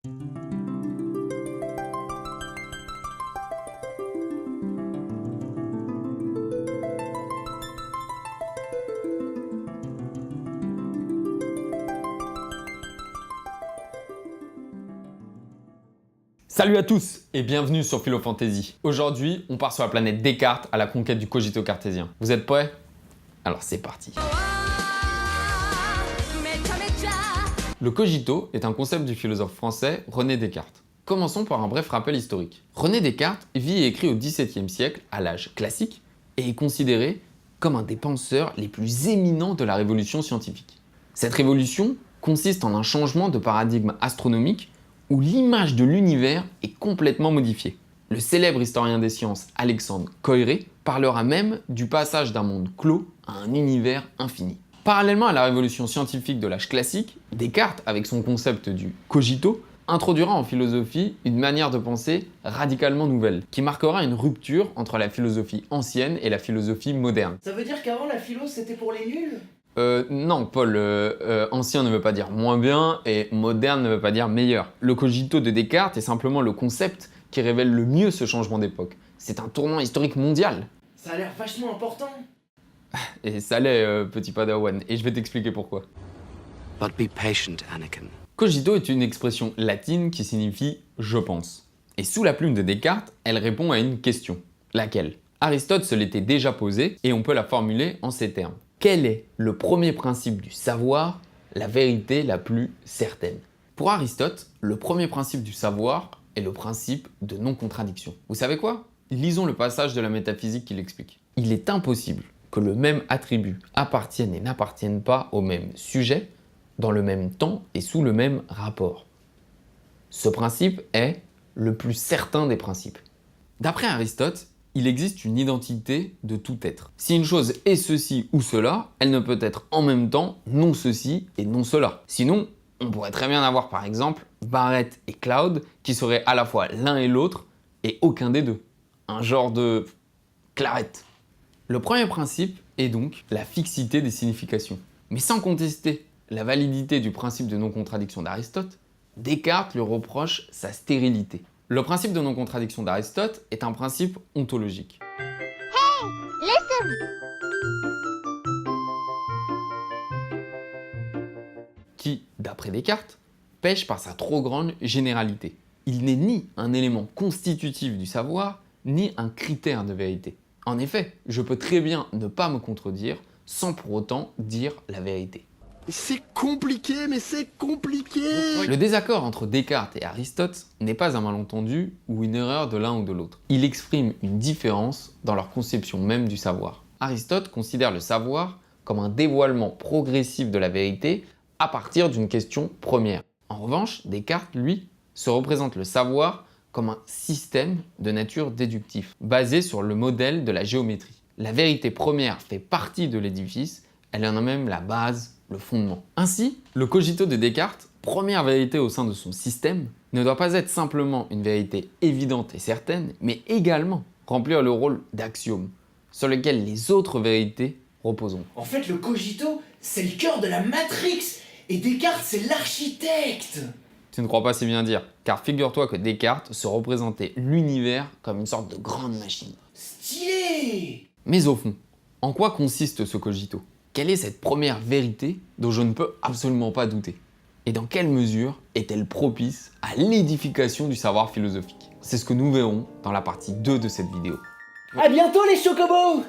Salut à tous et bienvenue sur Philofantasy. Aujourd'hui, on part sur la planète Descartes à la conquête du cogito cartésien. Vous êtes prêts? Alors c'est parti. Le cogito est un concept du philosophe français René Descartes. Commençons par un bref rappel historique. René Descartes vit et écrit au XVIIe siècle, à l'âge classique, et est considéré comme un des penseurs les plus éminents de la révolution scientifique. Cette révolution consiste en un changement de paradigme astronomique où l'image de l'univers est complètement modifiée. Le célèbre historien des sciences Alexandre Koyré parlera même du passage d'un monde clos à un univers infini. Parallèlement à la révolution scientifique de l'âge classique, Descartes, avec son concept du cogito, introduira en philosophie une manière de penser radicalement nouvelle, qui marquera une rupture entre la philosophie ancienne et la philosophie moderne. Ça veut dire qu'avant la philo c'était pour les nuls? Non, Paul, ancien ne veut pas dire moins bien et moderne ne veut pas dire meilleur. Le cogito de Descartes est simplement le concept qui révèle le mieux ce changement d'époque. C'est un tournant historique mondial. Ça a l'air vachement important. Et ça l'est, petit padawan, et je vais t'expliquer pourquoi. But be patient, Anakin. Cogito est une expression latine qui signifie « je pense ». Et sous la plume de Descartes, elle répond à une question. Laquelle? Aristote se l'était déjà posée et on peut la formuler en ces termes. Quel est le premier principe du savoir, la vérité la plus certaine? Pour Aristote, le premier principe du savoir est le principe de non-contradiction. Vous savez quoi? Lisons le passage de la métaphysique qui l'explique. Il est impossible que le même attribut appartienne et n'appartienne pas au même sujet, dans le même temps et sous le même rapport. Ce principe est le plus certain des principes. D'après Aristote, il existe une identité de tout être. Si une chose est ceci ou cela, elle ne peut être en même temps non ceci et non cela. Sinon, on pourrait très bien avoir par exemple Barrett et Cloud qui seraient à la fois l'un et l'autre et aucun des deux. Un genre de clarette. Le premier principe est donc la fixité des significations. Mais sans contester la validité du principe de non-contradiction d'Aristote, Descartes lui reproche sa stérilité. Le principe de non-contradiction d'Aristote est un principe ontologique. Hey, listen! Qui, d'après Descartes, pêche par sa trop grande généralité. Il n'est ni un élément constitutif du savoir, ni un critère de vérité. En effet, je peux très bien ne pas me contredire sans pour autant dire la vérité. C'est compliqué, mais c'est compliqué. Le désaccord entre Descartes et Aristote n'est pas un malentendu ou une erreur de l'un ou de l'autre. Il exprime une différence dans leur conception même du savoir. Aristote considère le savoir comme un dévoilement progressif de la vérité à partir d'une question première. En revanche, Descartes, lui, se représente le savoir comme un système de nature déductif, basé sur le modèle de la géométrie. La vérité première fait partie de l'édifice, elle en a même la base, le fondement. Ainsi, le cogito de Descartes, première vérité au sein de son système, ne doit pas être simplement une vérité évidente et certaine, mais également remplir le rôle d'axiome, sur lequel les autres vérités reposeront. En fait, le cogito, c'est le cœur de la Matrix. Et Descartes, c'est l'architecte. Tu ne crois pas si bien dire, car figure-toi que Descartes se représentait l'univers comme une sorte de grande machine. Stylé. Mais au fond, en quoi consiste ce cogito? Quelle est cette première vérité dont je ne peux absolument pas douter? Et dans quelle mesure est-elle propice à l'édification du savoir philosophique? C'est ce que nous verrons dans la partie 2 de cette vidéo. À bientôt les chocobos.